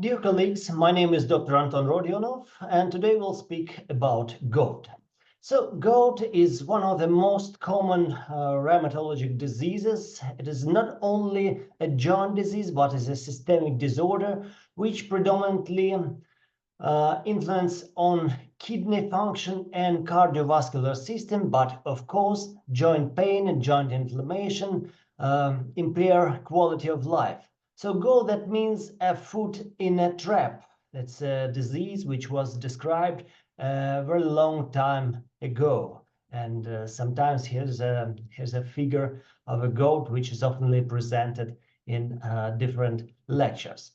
Dear colleagues, my name is Dr. A.Rodionov, and today we'll speak about gout. So, gout is one of the most common rheumatologic diseases. It is not only a joint disease, but is a systemic disorder which predominantly influence on kidney function and cardiovascular system, but of course, joint pain and joint inflammation impair quality of life. So gout, that means a foot in a trap. That's a disease which was described a very long time ago. And sometimes here's a figure of a goat which is often presented in different lectures.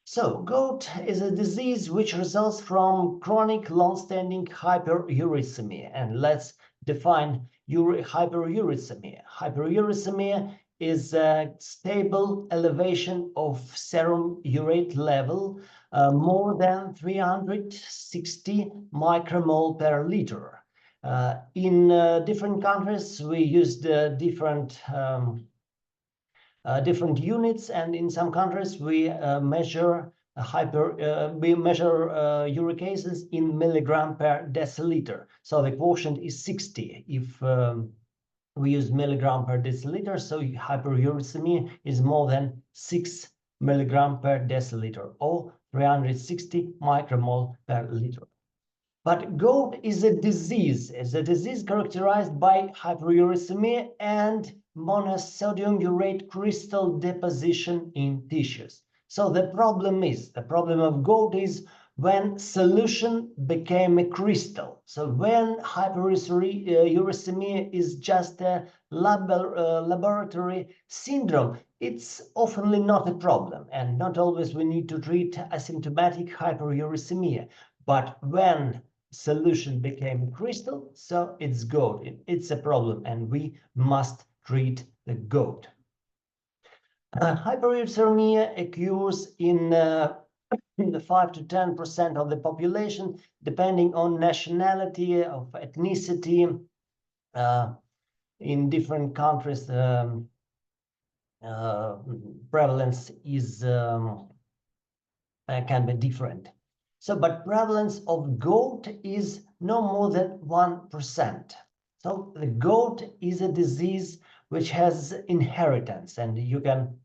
So gout is a disease which results from chronic long-standing hyperuricemia. And let's define hyperuricemia. Hyperuricemia is a stable elevation of serum urate level more than 360 micromole per liter. In different countries, we used different units, and in some countries we measure uric acid in milligram per deciliter. So the quotient is 60. If we use milligram per deciliter, so hyperuricemia is more than 6 milligram per deciliter, or 360 micromole per liter. But gout is a disease. It's a disease characterized by hyperuricemia and monosodium urate crystal deposition in tissues. So the problem of gout is when solution became a crystal. So when hyperuricemia is just a laboratory syndrome, it's often not a problem, and not always we need to treat asymptomatic hyperuricemia. But when solution became crystal, so it's gout. It's a problem, and we must treat the gout. Hyperuricemia occurs in the 5 to 10% of the population, depending on nationality, of ethnicity. In different countries, prevalence is can be different. So, but prevalence of gout is no more than 1%. So the gout is a disease which has inheritance, and you can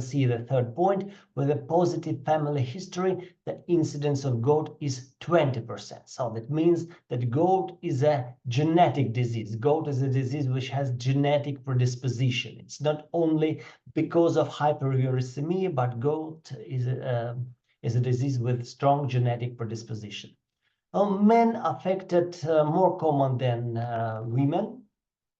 see the third point. With a positive family history, the incidence of gout is 20%. So that means that gout is a genetic disease. Gout is a disease which has genetic predisposition. It's not only because of hyperuricemia, but gout is a disease with strong genetic predisposition. Men affected more common than women.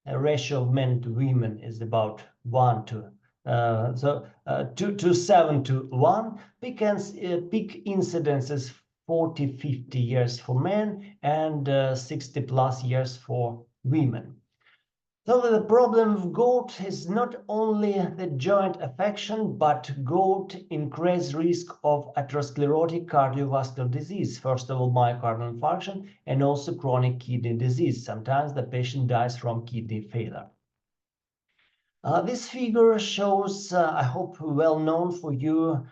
A ratio of men to women is about 2 to 7 to 1. Peak incidences 40-50 years for men and 60+ years for women. So the problem of gout is not only the joint affection, but gout increased risk of atherosclerotic cardiovascular disease, first of all myocardial infarction, and also chronic kidney disease. Sometimes the patient dies from kidney failure. This figure shows, I hope well known for you,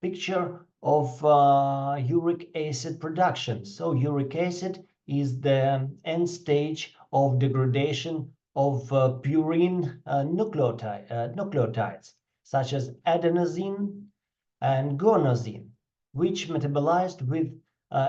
picture of uric acid production. So uric acid is the end stage of degradation of purine nucleotides, such as adenosine and guanosine, which metabolized with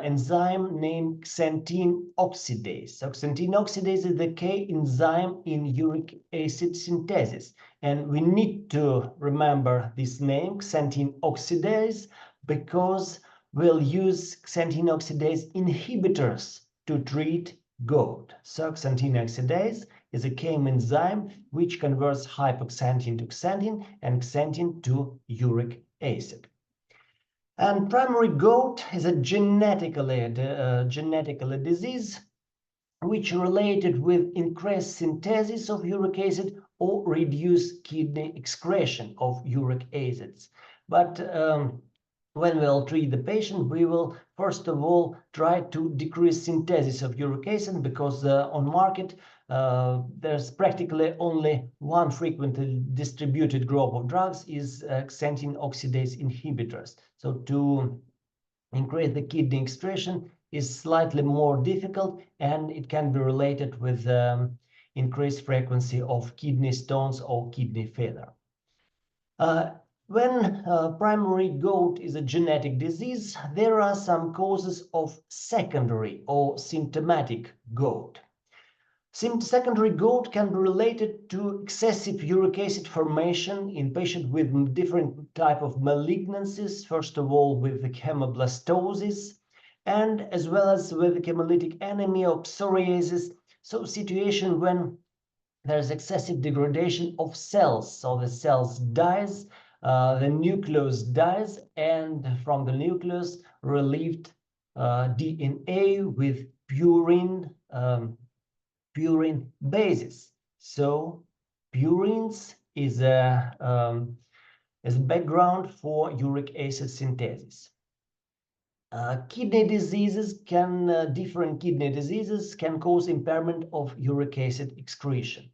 enzyme named xanthine oxidase. So xanthine oxidase is the key enzyme in uric acid synthesis. And we need to remember this name, xanthine oxidase, because we'll use xanthine oxidase inhibitors to treat gout. So xanthine oxidase is a chemical enzyme which converts hypoxanthine to xanthine and xanthine to uric acid. And primary gout is a genetically disease which related with increased synthesis of uric acid or reduced kidney excretion of uric acids. But when we'll treat the patient, we will first of all, try to decrease synthesis of uric acid, because on market there's practically only one frequently distributed group of drugs is xanthine oxidase inhibitors. So to increase the kidney excretion is slightly more difficult, and it can be related with increased frequency of kidney stones or kidney failure. When primary gout is a genetic disease, there are some causes of secondary or symptomatic gout. Secondary gout can be related to excessive uric acid formation in patients with different type of malignancies, first of all with the hemoblastosis, and as well as with hemolytic anemia or psoriasis. So situation when there's excessive degradation of cells, so the cells dies, the nucleus dies, and from the nucleus relieved DNA with purine basis. So purines is a background for uric acid synthesis. Kidney diseases can different kidney diseases can cause impairment of uric acid excretion.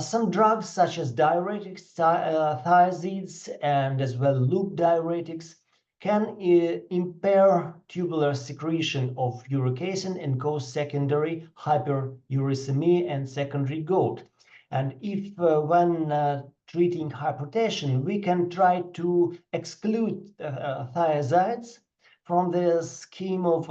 Some drugs such as diuretics, thiazides, and as well loop diuretics can impair tubular secretion of uric acid and cause secondary hyperuricemia and secondary gout. And if when treating hypertension, we can try to exclude thiazides from the scheme of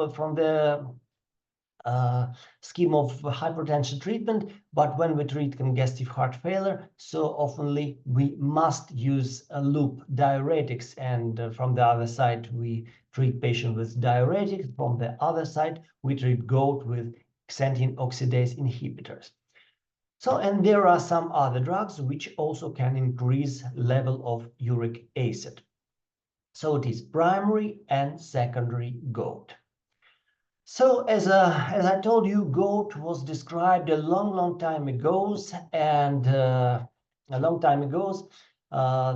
hypertension treatment, but when we treat congestive heart failure, so oftenly we must use loop diuretics, and from the other side we treat patient with diuretics. From the other side we treat gout with xanthine oxidase inhibitors. So, and there are some other drugs which also can increase level of uric acid. So it is primary and secondary gout. So as I told you, gout was described a long time ago, and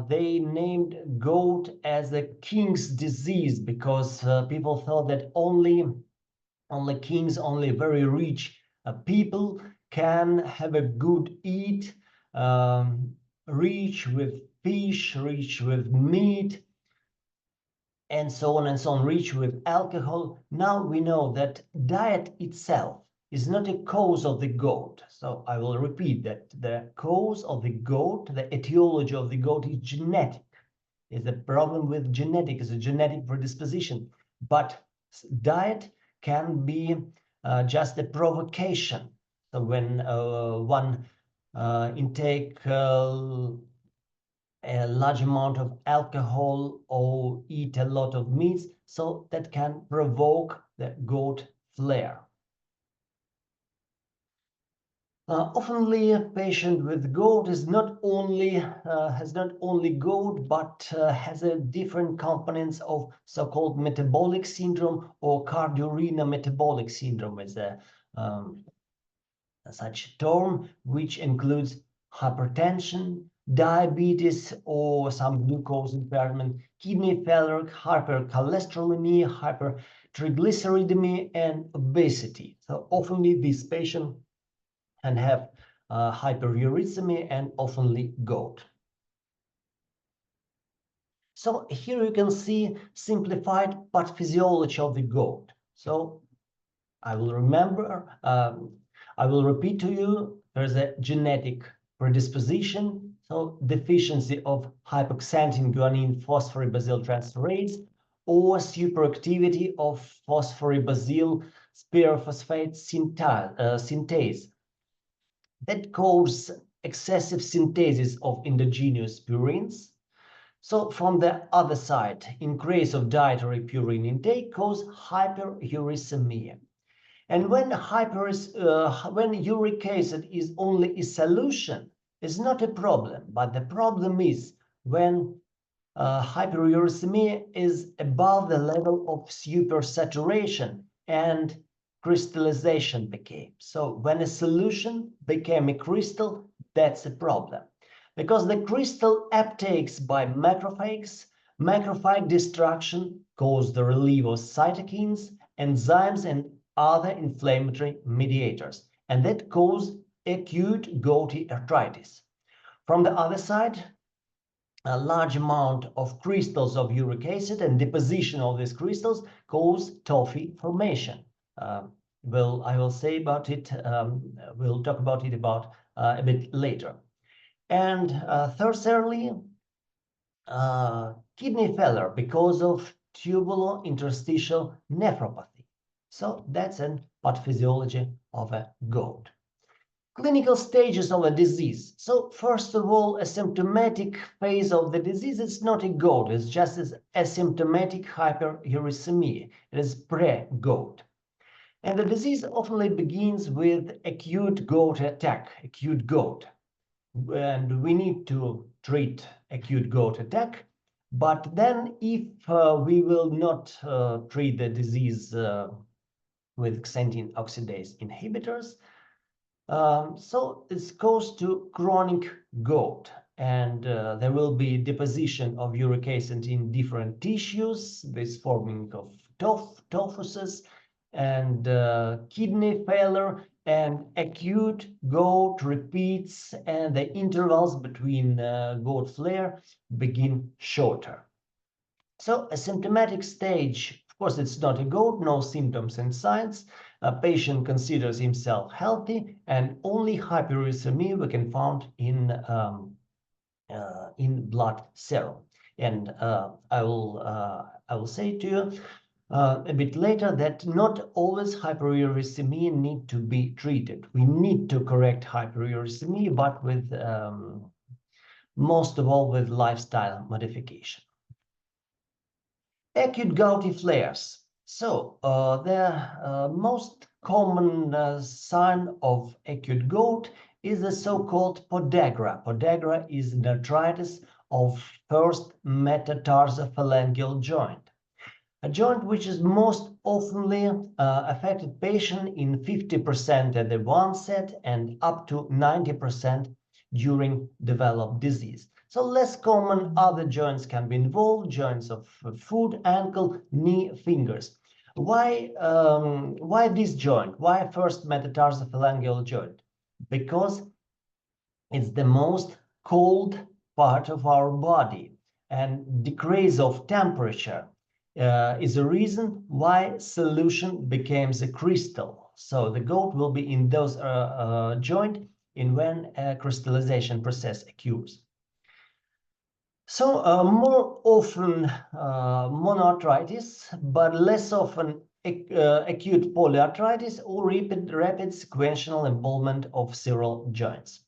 they named gout as the king's disease, because people thought that only kings, only very rich people can have a good eat, rich with fish, rich with meat, and so on, rich with alcohol. Now we know that diet itself is not a cause of the gout. So I will repeat that the cause of the gout, the etiology of the gout, is genetic. Is the problem with genetic, is a genetic predisposition. But diet can be just a provocation. So when one intake a large amount of alcohol or eat a lot of meats, so that can provoke the gout flare. Oftenly, a patient with gout is not only has not only gout, but has a different components of so-called metabolic syndrome or cardiorenal metabolic syndrome, is a such term, which includes hypertension, diabetes or some glucose impairment, kidney failure, hypercholesterolemia, hypertriglyceridemia, and obesity. So oftenly this patient can have hyperuricemia and oftenly gout. So here you can see simplified pathophysiology of the gout. So I will repeat to you, there's a genetic predisposition, so deficiency of hypoxanthine guanine phosphoribasyl transferase, or superactivity of phosphoribasyl spirophosphate synthase that cause excessive synthesis of endogenous purines. So from the other side, increase of dietary purine intake cause hyperuricemia. And when uric acid is only a solution, it's not a problem. But the problem is when hyperuricemia is above the level of supersaturation and crystallization became. So when a solution became a crystal, that's a problem. Because the crystal uptakes by macrophages Macrophage destruction causes the release of cytokines, enzymes, and other inflammatory mediators, and that causes acute gouty arthritis. From the other side, a large amount of crystals of uric acid and deposition of these crystals cause toffee formation. I will say about it, we'll talk about it a bit later. And thirdly, kidney failure because of tubulointerstitial nephropathy. So that's a pathophysiology of a gout. Clinical stages of a disease. So first of all, a symptomatic phase of the disease is not a gout, it's just as asymptomatic hyperuricemia. It is pre-gout. And the disease often begins with acute gout attack, acute gout. And we need to treat acute gout attack. But then if we will not treat the disease with xanthine oxidase inhibitors, so it's goes to chronic gout, and there will be deposition of uric acid in different tissues, this forming of tophuses, and kidney failure, and acute gout repeats, and the intervals between gout flare begin shorter. So a symptomatic stage, of course, it's not a gout, no symptoms and signs. A patient considers himself healthy, and only hyperuricemia we can find in blood serum. And I will say to you a bit later that not always hyperuricemia need to be treated. We need to correct hyperuricemia, but with most of all with lifestyle modification. Acute gouty flares. So the most common sign of acute gout is the so-called Podagra. Podagra is an arthritis of first metatarsophalangeal joint, a joint which is most often affected patient in 50% at the onset and up to 90% during developed disease. So less common other joints can be involved, joints of foot, ankle, knee, fingers. Why this joint? Why first metatarsophalangeal joint? Because it's the most cold part of our body, and decrease of temperature is a reason why solution becomes a crystal. So the gout will be in those joint in when a crystallization process occurs. So more often monoarthritis, but less often acute polyarthritis or rapid sequential involvement of several joints.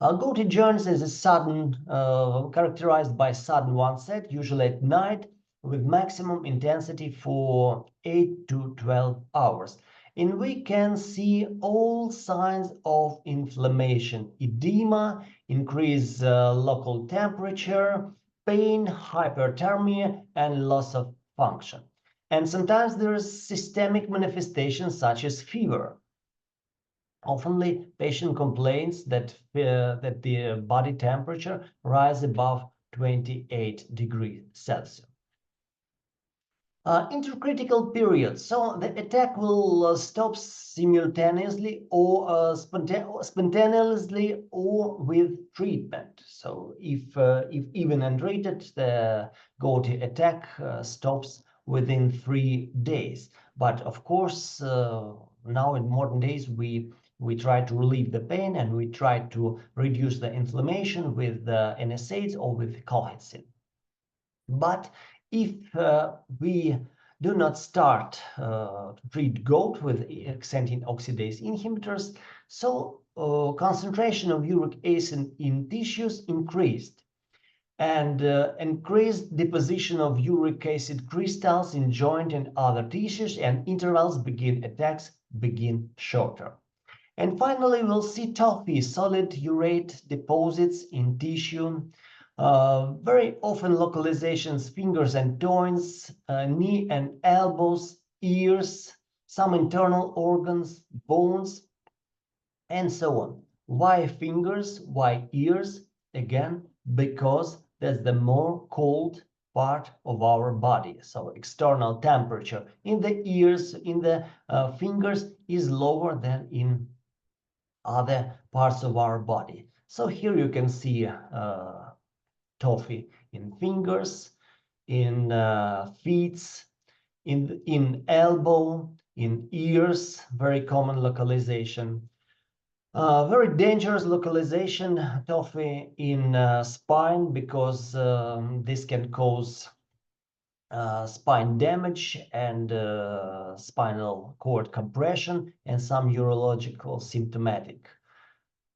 Gouty joints is a sudden, characterized by sudden onset, usually at night, with maximum intensity for 8 to 12 hours. And we can see all signs of inflammation: edema, increased local temperature, pain, hyperthermia, and loss of function. And sometimes there is systemic manifestations such as fever. Often, patient complains that the body temperature rises above 28 degrees Celsius. Intercritical periods. So the attack will stop simultaneously or spontaneously or with treatment. So if even untreated, the gouty attack stops within 3 days. But of course, now in modern days, we try to relieve the pain and we try to reduce the inflammation with NSAIDs or with colchicine. But if we do not start to treat gout with xanthine oxidase inhibitors, so concentration of uric acid in tissues increased, and increased deposition of uric acid crystals in joint and other tissues, and attacks begin shorter. And finally, we'll see toffee, solid urate deposits in tissue. Very often localizations, fingers and toes, knee and elbows, ears, some internal organs, bones, and so on. Why fingers? Why ears? Again, because that's the more cold part of our body. So external temperature in the ears, in the fingers is lower than in other parts of our body. So here you can see toffee in fingers, in feet, in elbow, in ears, very common localization. Very dangerous localization, toffee in spine, because this can cause spine damage and spinal cord compression and some neurological symptomatic.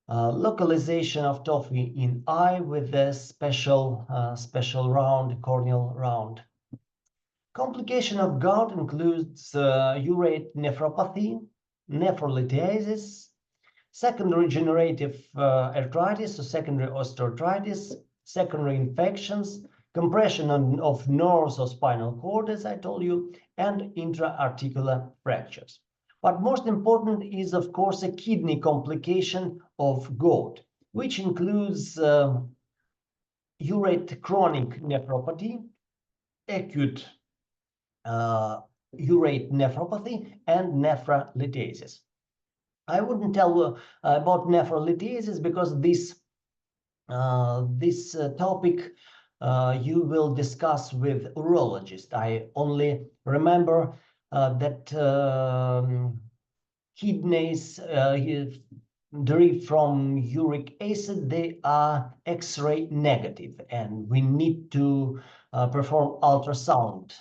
Localization of toffee in eye with a special round, corneal round. Complication of gout includes urate nephropathy, nephrolithiasis, secondary degenerative arthritis or secondary osteoarthritis, secondary infections, compression of nerves or spinal cord, as I told you, and intra-articular fractures. But most important is, of course, a kidney complication of gout, which includes urate chronic nephropathy, acute urate nephropathy, and nephrolithiasis. I wouldn't tell about nephrolithiasis because this topic you will discuss with urologist. I only remember that kidneys derived from uric acid, they are X-ray negative, and we need to perform ultrasound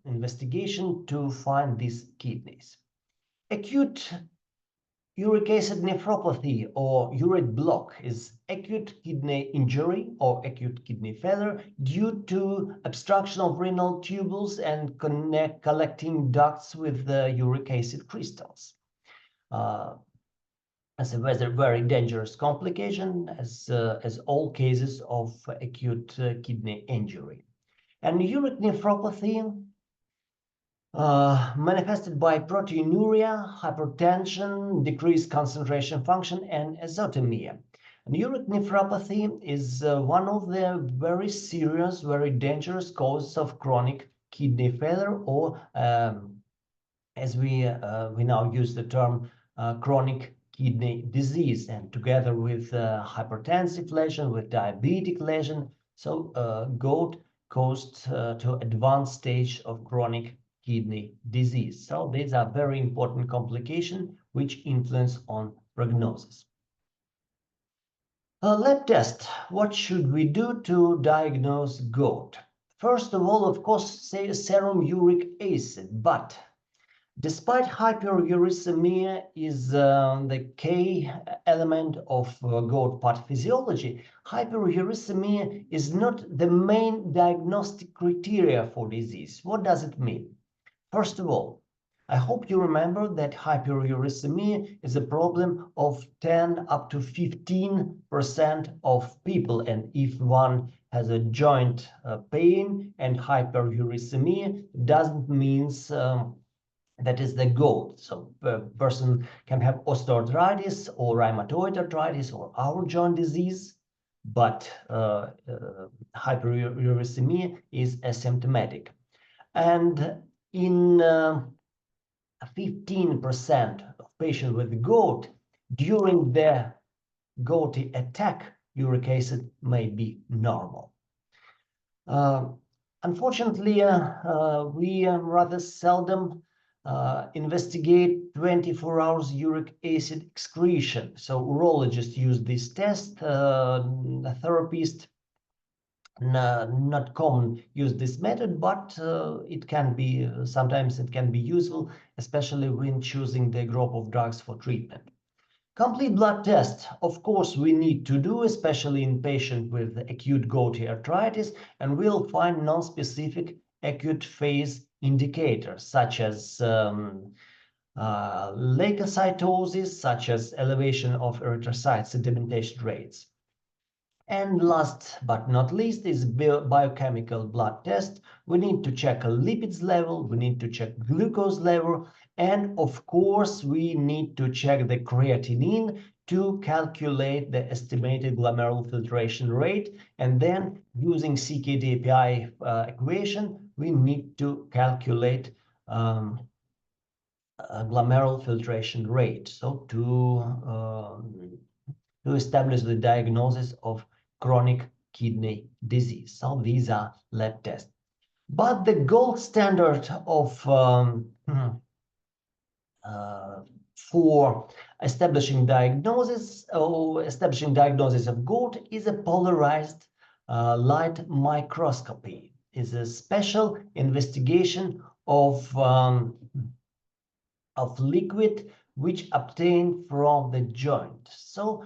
investigation to find these kidneys. Acute uric acid nephropathy or urate block is acute kidney injury or acute kidney failure due to obstruction of renal tubules and collecting ducts with the uric acid crystals. As a very dangerous complication, as all cases of acute kidney injury. And uric nephropathy manifested by proteinuria, hypertension, decreased concentration function, and azotemia. And uric nephropathy is one of the very serious, very dangerous causes of chronic kidney failure, or as we now use the term chronic kidney disease, and together with hypertensive lesion, with diabetic lesion, so gout caused to advanced stage of chronic kidney disease. So these are very important complications which influence on prognosis. Lab test. What should we do to diagnose gout? First of all, of course, say serum uric acid, but despite hyperuricemia is the key element of gout pathophysiology, hyperuricemia is not the main diagnostic criteria for disease. What does it mean? First of all, I hope you remember that hyperuricemia is a problem of 10 up to 15% of people, and if one has a joint pain and hyperuricemia, doesn't mean that is the gout. So a person can have osteoarthritis or rheumatoid arthritis or our joint disease, but hyperuricemia is asymptomatic. And in 15% of patients with gout, during their gouty attack, uric acid may be normal. Unfortunately, we rather seldom investigate 24 hours uric acid excretion. So urologists use this test, therapists not common use this method, but it can be sometimes it can be useful, especially when choosing the group of drugs for treatment. Complete blood test, of course, we need to do, especially in patients with acute gouty arthritis, and we'll find non-specific acute phase indicators such as leukocytosis, such as elevation of erythrocyte sedimentation rates. And last but not least is biochemical blood test. We need to check a lipids level, we need to check glucose level, and of course we need to check the creatinine to calculate the estimated glomerular filtration rate, and then using CKD API equation, we need to calculate glomerular filtration rate. So to establish the diagnosis of chronic kidney disease. So these are lab tests. But the gold standard of for establishing diagnosis of gout is a polarized light microscopy. Is a special investigation of liquid which obtained from the joint. So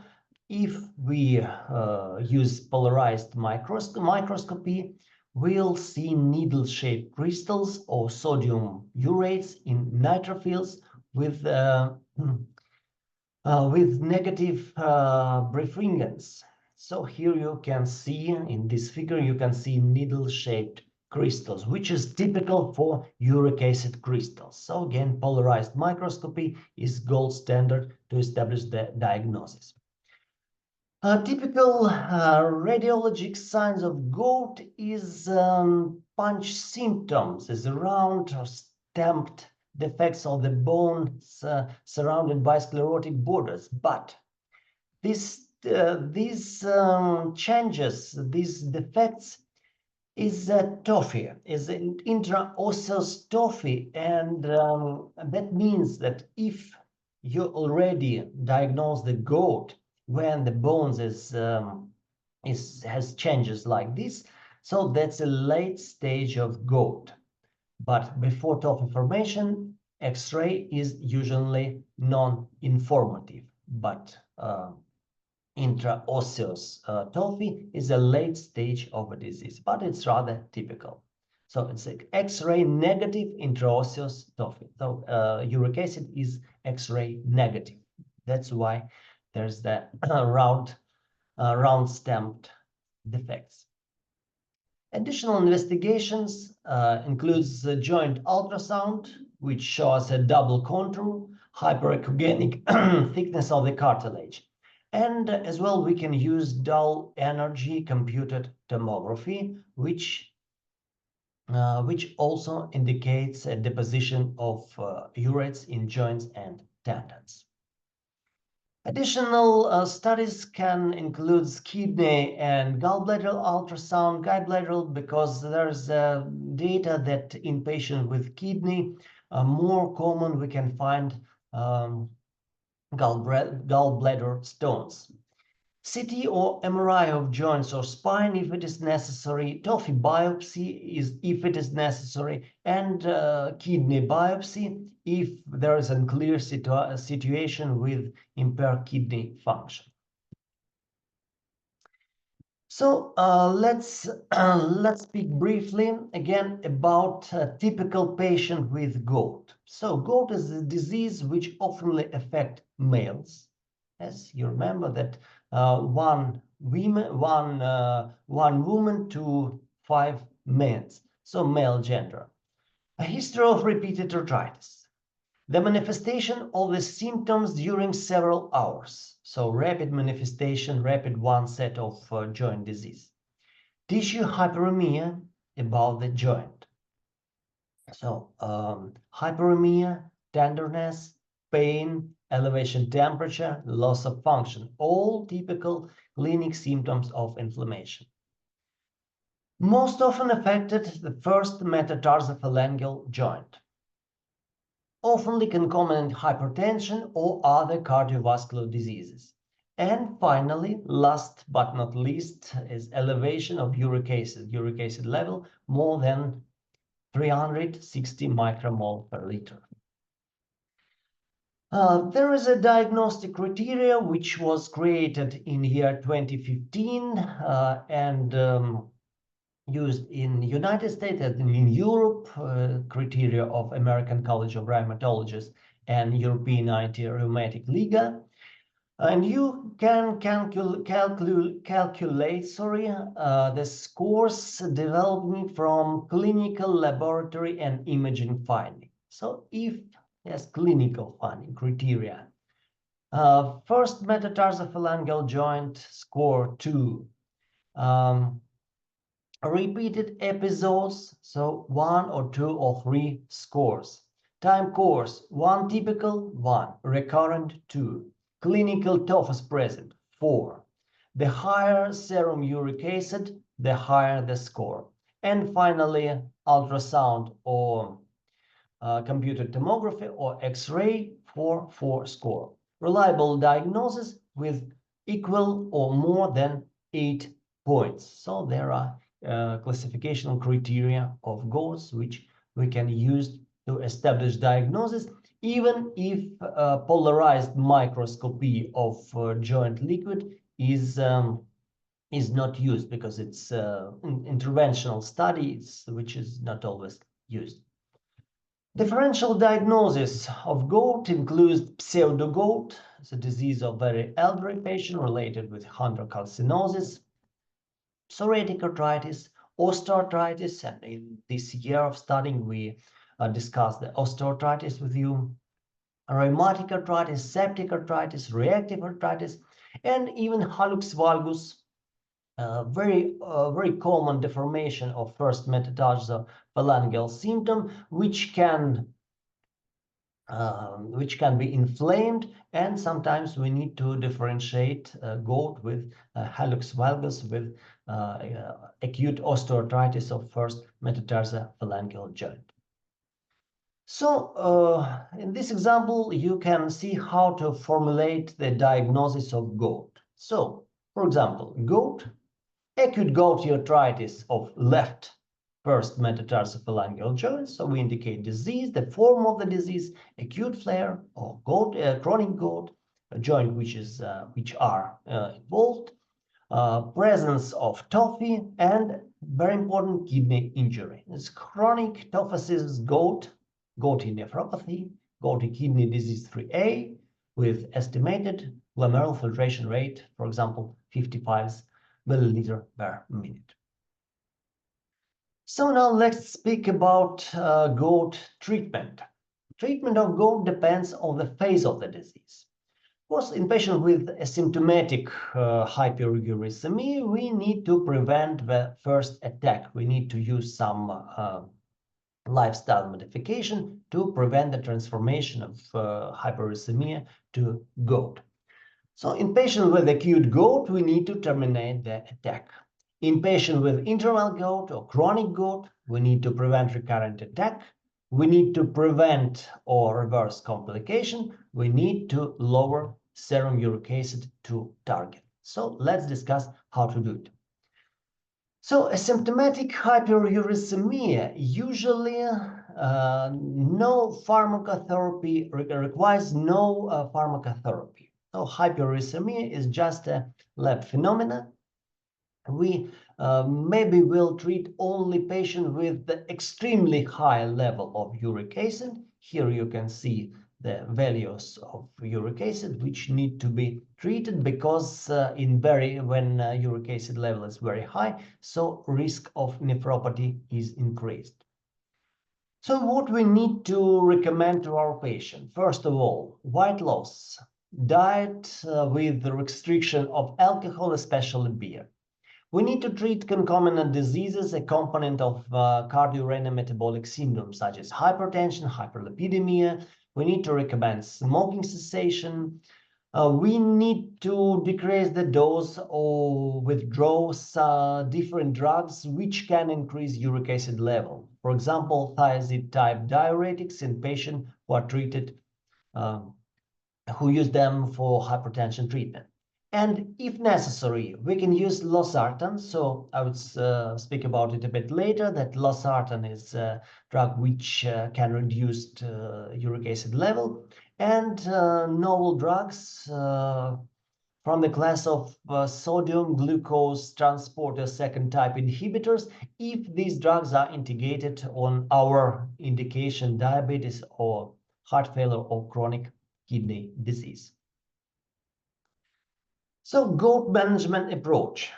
if we use polarized microscopy, we'll see needle-shaped crystals or sodium urates in neutrophils with negative birefringence. So here you can see, in this figure, you can see needle-shaped crystals, which is typical for uric acid crystals. So again, polarized microscopy is gold standard to establish the diagnosis. Typical radiologic signs of gout is punch symptoms, is round or stamped defects of the bones surrounded by sclerotic borders. But these changes, these defects, is a tophy, is an intraosseous tophy, and that means that if you already diagnose the gout when the bones has changes like this, so that's a late stage of gout. But before tophy formation, X-ray is usually non-informative, but intraosseous tophy is a late stage of a disease, but it's rather typical. So it's like X-ray negative intraosseous tophy. So uric acid is X-ray negative. That's why there's the round stamped defects. Additional investigations includes the joint ultrasound, which shows a double contour, hyperechogenic thickness of the cartilage. And as well, we can use dual energy computed tomography, which also indicates a deposition of urates in joints and tendons. Additional studies can include kidney and gallbladder ultrasound, gallbladder, because there's data that in patients with kidney, more common we can find gallbladder stones. CT or MRI of joints or spine if it is necessary, tophy biopsy is if it is necessary, and kidney biopsy if there is a clear situation with impaired kidney function. So let's speak briefly again about a typical patient with gout. So gout is a disease which often affects males. As you remember that one woman to 5 men, so male gender. A history of repeated arthritis. The manifestation of the symptoms during several hours. So rapid manifestation, rapid onset of joint disease. Tissue hyperemia about the joint. So hyperemia, tenderness, pain, elevation temperature, loss of function, all typical clinic symptoms of inflammation. Most often affected the first metatarsophalangeal joint. Often concomitant hypertension or other cardiovascular diseases. And finally, last but not least, is elevation of uric acid level more than 360 micromole per liter. There is a diagnostic criteria which was created in year 2015 and used in the United States and in Europe, criteria of American College of Rheumatologists and European Anti-Rheumatic Liga. And you can calculate the scores developing from clinical, laboratory, and imaging finding. So if there's clinical finding criteria, First metatarsophalangeal joint, score 2. Repeated episodes, so 1 or 2 or 3 scores. Time course, 1 typical, 1. Recurrent, 2. Clinical tophus present, 4. The higher serum uric acid, the higher the score. And finally, ultrasound or computed tomography or X-ray for 4 score. Reliable diagnosis with equal or more than 8 points. So there are classification criteria of Gouts which we can use to establish diagnosis, even if polarized microscopy of joint liquid is not used, because it's interventional studies which is not always used. Differential diagnosis of gout includes pseudo-gout, it's a disease of very elderly patient related with chondrocalcinosis, psoriatic arthritis, osteoarthritis, and in this year of studying we discussed the osteoarthritis with you, rheumatic arthritis, septic arthritis, reactive arthritis, and even hallux valgus, very common deformation of first metatarsophalangeal symptom, which can be inflamed, and sometimes we need to differentiate gout with hallux valgus with acute osteoarthritis of first metatarsophalangeal joint. So in this example, you can see how to formulate the diagnosis of gout. So, for example, gout, acute gouty arthritis of left first metatarsophalangeal joint. So we indicate disease, the form of the disease, acute flare or gout, chronic gout, a joint which are involved, presence of tophi, and very important, kidney injury. It's chronic tophaceous gout, gouty nephropathy, gouty kidney disease 3A, with estimated glomerular filtration rate, for example, 55 milliliter per minute. So now let's speak about gout treatment. Treatment of gout depends on the phase of the disease. Of course, in patients with asymptomatic hyperuricemia, we need to prevent the first attack. We need to use some lifestyle modification to prevent the transformation of hyperuricemia to gout. So in patients with acute gout, we need to terminate the attack. In patients with internal gout or chronic gout, we need to prevent recurrent attack. We need to prevent or reverse complication. We need to lower serum uric acid to target. So let's discuss how to do it. So asymptomatic hyperuricemia usually no pharmacotherapy requires no pharmacotherapy. So hyperuricemia is just a lab phenomenon. We maybe will treat only patients with the extremely high level of uric acid. Here you can see the values of uric acid which need to be treated, because when uric acid level is very high, so risk of nephropathy is increased. So what we need to recommend to our patient? First of all, weight loss, diet with the restriction of alcohol, especially beer. We need to treat concomitant diseases, a component of cardiorenal metabolic syndrome, such as hypertension, hyperlipidemia. We need to recommend smoking cessation. We need to decrease the dose or withdraw different drugs which can increase uric acid level. For example, thiazide-type diuretics in patients who are treated, who use them for hypertension treatment. And if necessary, we can use losartan. So I would speak about it a bit later, that losartan is a drug which can reduce uric acid level. And novel drugs from the class of sodium glucose transporter second type inhibitors, if these drugs are indicated on our indication diabetes or heart failure or chronic kidney disease. So gout management approach: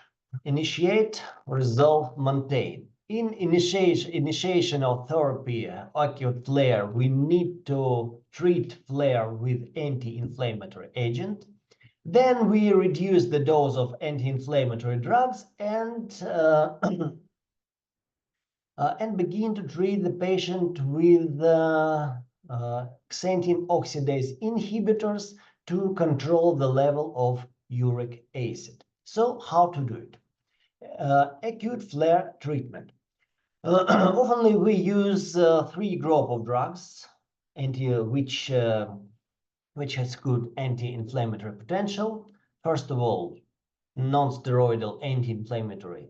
initiate, resolve, maintain. in initiation of therapy, acute flare, we need to treat flare with anti-inflammatory agent. Then we reduce the dose of anti-inflammatory drugs and begin to treat the patient with xanthine oxidase inhibitors to control the level of uric acid. So how to do it? Acute flare treatment. Often we use 3 groups of drugs, which has good anti-inflammatory potential. First of all, non-steroidal anti-inflammatory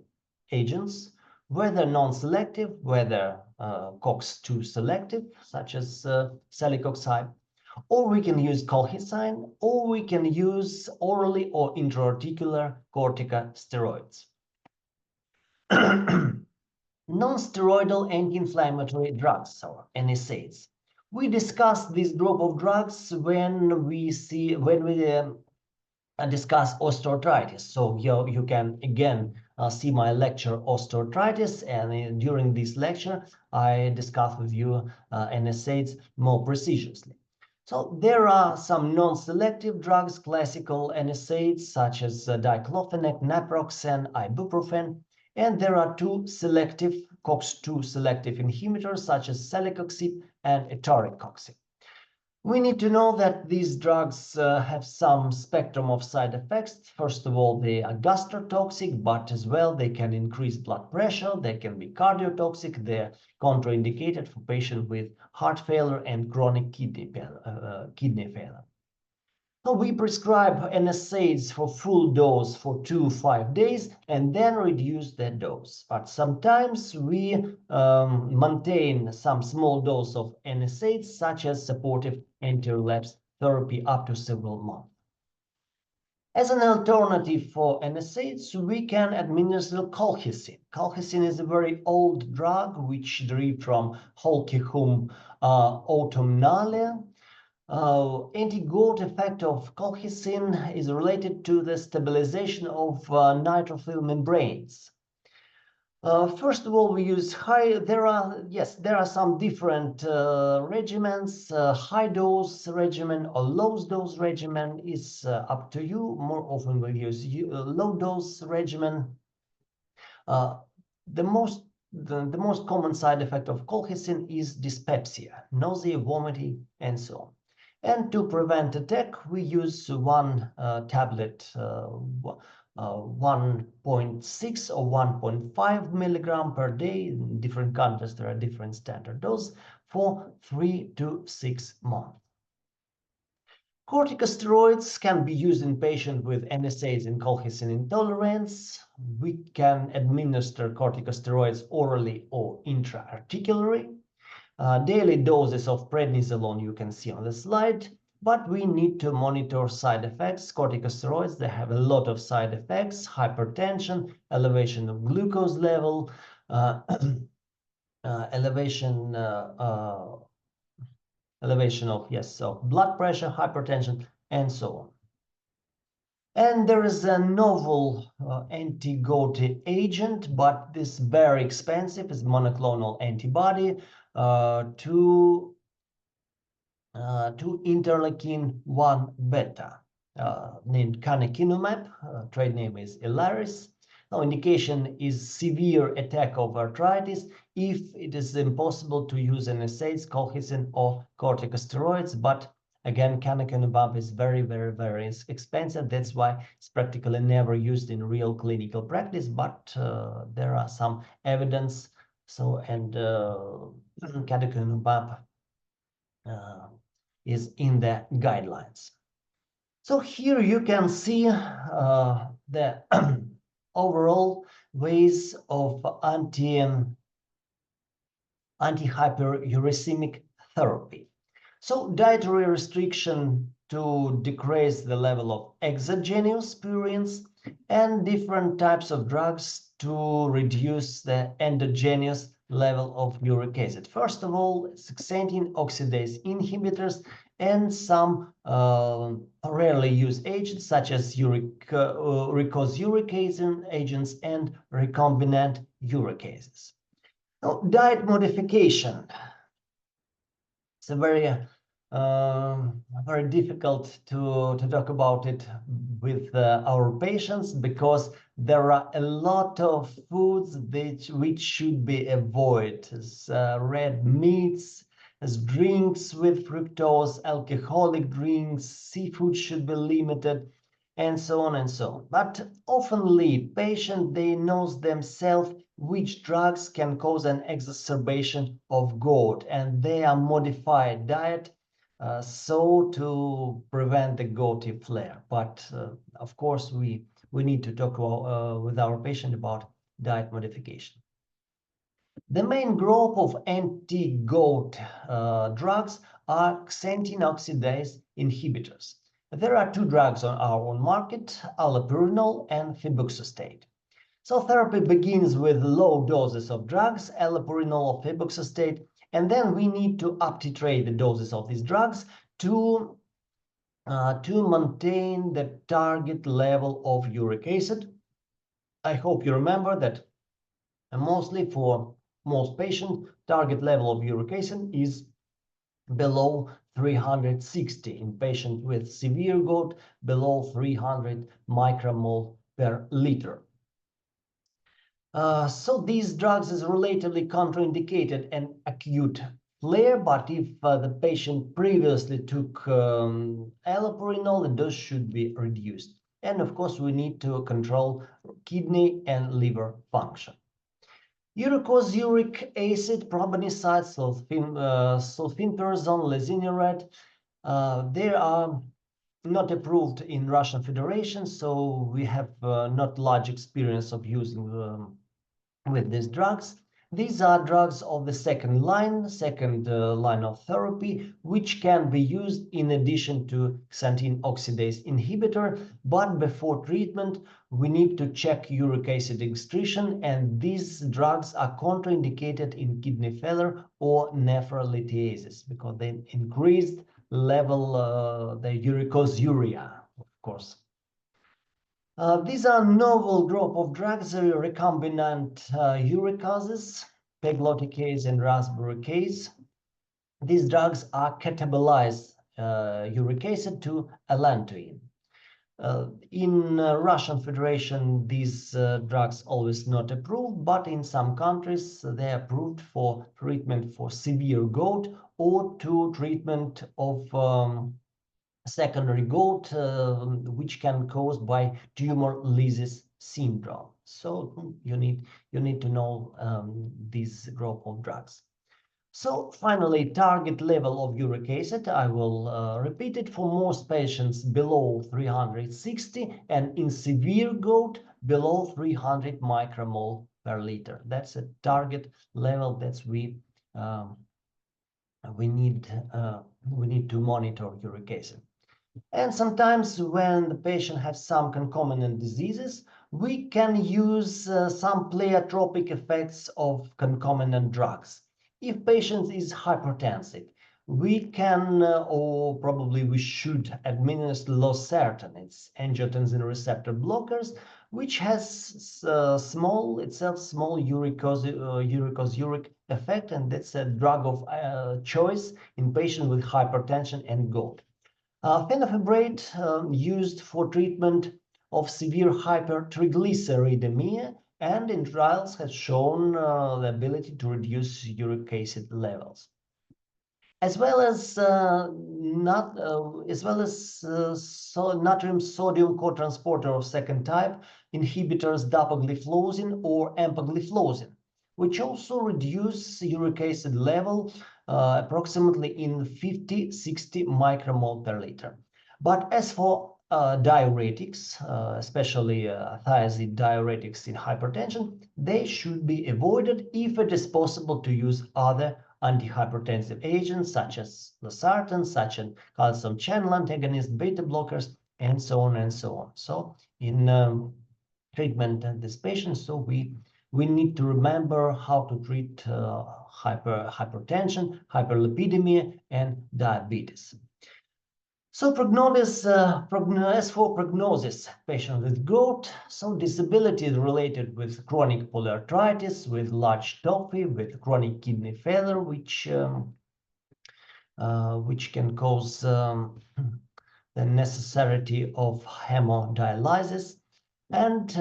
agents, whether non-selective, whether COX-2 selective, such as celecoxib, or we can use colchicine, or we can use orally or intraarticular corticosteroids. Non-steroidal anti-inflammatory drugs, or NSAIDs. We discussed this group of drugs when we discuss osteoarthritis. So you can again see my lecture osteoarthritis, and during this lecture I discuss with you NSAIDs more precisely. So there are some non-selective drugs, classical NSAIDs such as diclofenac, naproxen, ibuprofen, and there are 2 selective COX-2 selective inhibitors such as celecoxib and etorecoxib. We need to know that these drugs have some spectrum of side effects. First of all, they are gastrotoxic, but as well they can increase blood pressure, they can be cardiotoxic, they're contraindicated for patients with heart failure and chronic kidney failure. So we prescribe NSAIDs for full dose for 2-5 days and then reduce that dose. But sometimes we maintain some small dose of NSAIDs, such as supportive anti-relapse therapy up to several months. As an alternative for NSAIDs, we can administer colchicine. Colchicine is a very old drug which derived from Holcihum autumnale. Anti-gout effect of colchicine is related to the stabilization of neutrophil membranes. First of all, we use there are some different regimens. High dose regimen or low dose regimen is up to you. More often we use low dose regimen. The most common side effect of colchicine is dyspepsia, nausea, vomiting, and so on. And to prevent attack, we use 1 tablet, 1.6 or 1.5 milligram per day. In different countries, there are different standard doses for 3 to 6 months. Corticosteroids can be used in patients with NSAIDs and colchicine intolerance. We can administer corticosteroids orally or intra-articularly. Daily doses of prednisolone you can see on the slide, but we need to monitor side effects. Corticosteroids, they have a lot of side effects: hypertension, elevation of glucose level, elevation of blood pressure, hypertension, and so on. And there is a novel anti-gout agent, but this very expensive, is monoclonal antibody to interleukin-1 beta, named canakinumab. Trade name is Ilaris. Now, indication is severe attack of arthritis if it is impossible to use NSAIDs, colchicine, or corticosteroids. But again, canakinumab is very, very, very expensive. That's why it's practically never used in real clinical practice. But there are some evidence. So, and canakinumab is in the guidelines. So here you can see the overall ways of anti-hyperuricemic therapy. So dietary restriction to decrease the level of exogenous purines, and different types of drugs to reduce the endogenous level of uric acid. First of all, xanthine oxidase inhibitors and some rarely used agents such as uricose uric acid agents and recombinant uricases. Now, diet modification. It's a very difficult to talk about it with our patients, because there are a lot of foods which should be avoided, as red meats, as drinks with fructose, alcoholic drinks, seafood should be limited, and so on and so on. But oftenly, patients, they know themselves which drugs can cause an exacerbation of gout, and they are modified diet so to prevent the gouty flare. But of course, we need to talk with our patient about diet modification. The main group of anti-gout drugs are xanthine oxidase inhibitors. There are two drugs on our own market, allopurinol and febuxostate. So therapy begins with low doses of drugs, allopurinol or febuxostate, and then we need to up-titrate the doses of these drugs to maintain the target level of uric acid. I hope you remember that mostly for most patients, target level of uric acid is below 360. In patients with severe gout, below 300 micromole per liter. So these drugs is relatively contraindicated in acute flare, but if the patient previously took allopurinol, the dose should be reduced. And of course, we need to control kidney and liver function. Uricose-uric acid, probenecid, sulfentrazone, lesinurad, they are not approved in Russian Federation, so we have not large experience of using with these drugs. These are drugs of the second line of therapy, which can be used in addition to xanthine oxidase inhibitor. But before treatment, we need to check uric acid excretion, and these drugs are contraindicated in kidney failure or nephrolithiasis because they increased level the uricosuric, of course. These are novel group of drugs, recombinant uricases, pegloticase and rasburicase. These drugs are catabolize uric acid to allantoin. In Russian Federation, these drugs always not approved, but in some countries they are approved for treatment for severe gout or to treatment of secondary gout, which can caused by tumor lysis syndrome. So you need to know this group of drugs. So finally, target level of uric acid, I will repeat it for most patients below 360, and in severe gout below 300 micromole per liter. That's a target level that we need to monitor uric acid. And sometimes when the patient has some concomitant diseases, we can use some pleiotropic effects of concomitant drugs. If patient is hypertensive, we can, or probably we should, administer losartan. It's angiotensin receptor blockers, which has small uricosuric effect, and that's a drug of choice in patients with hypertension and gout. Fenofibrate used for treatment of severe hypertriglyceridemia, and in trials has shown the ability to reduce uric acid levels, as well as natrium sodium cotransporter of second type inhibitors, dapagliflozin or empagliflozin, which also reduce uric acid level approximately in 50-60 micromole per liter. But as for diuretics, especially thiazide diuretics in hypertension, they should be avoided if it is possible to use other antihypertensive agents such as losartan, such as calcium channel antagonist, beta blockers, and so on and so on. So in treatment of this patient, so we need to remember how to treat hypertension, hyperlipidemia, and diabetes. So as for prognosis, patients with gout, so disability is related with chronic polyarthritis, with large tophi, with chronic kidney failure, which can cause the necessity of hemodialysis. And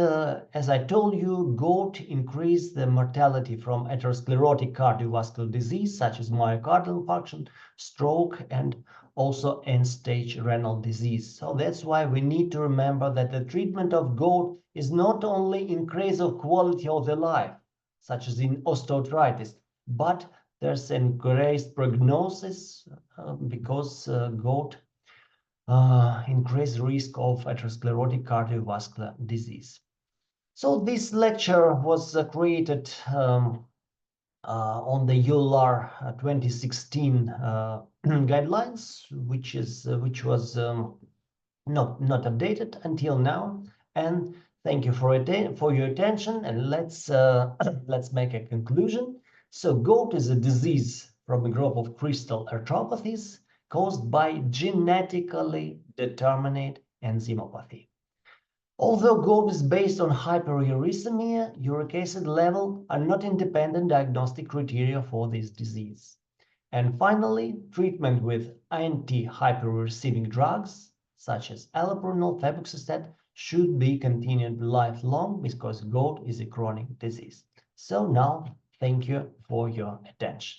as I told you, gout increased the mortality from atherosclerotic cardiovascular disease, such as myocardial infarction, stroke, and also end-stage renal disease. So that's why we need to remember that the treatment of gout is not only increase of quality of the life, such as in osteoarthritis, but there's increased prognosis because gout increased risk of atherosclerotic cardiovascular disease. So this lecture was created on the EULAR 2016 guidelines, which was not updated until now. And thank you for your attention. And let's make a conclusion. So gout is a disease from a group of crystal arthropathies caused by genetically determined enzymopathy. Although gout is based on hyperuricemia, uric acid level are not independent diagnostic criteria for this disease. And finally, treatment with anti-hyperuricemic drugs, such as allopurinol, febuxostat, should be continued lifelong because gout is a chronic disease. So now, thank you for your attention.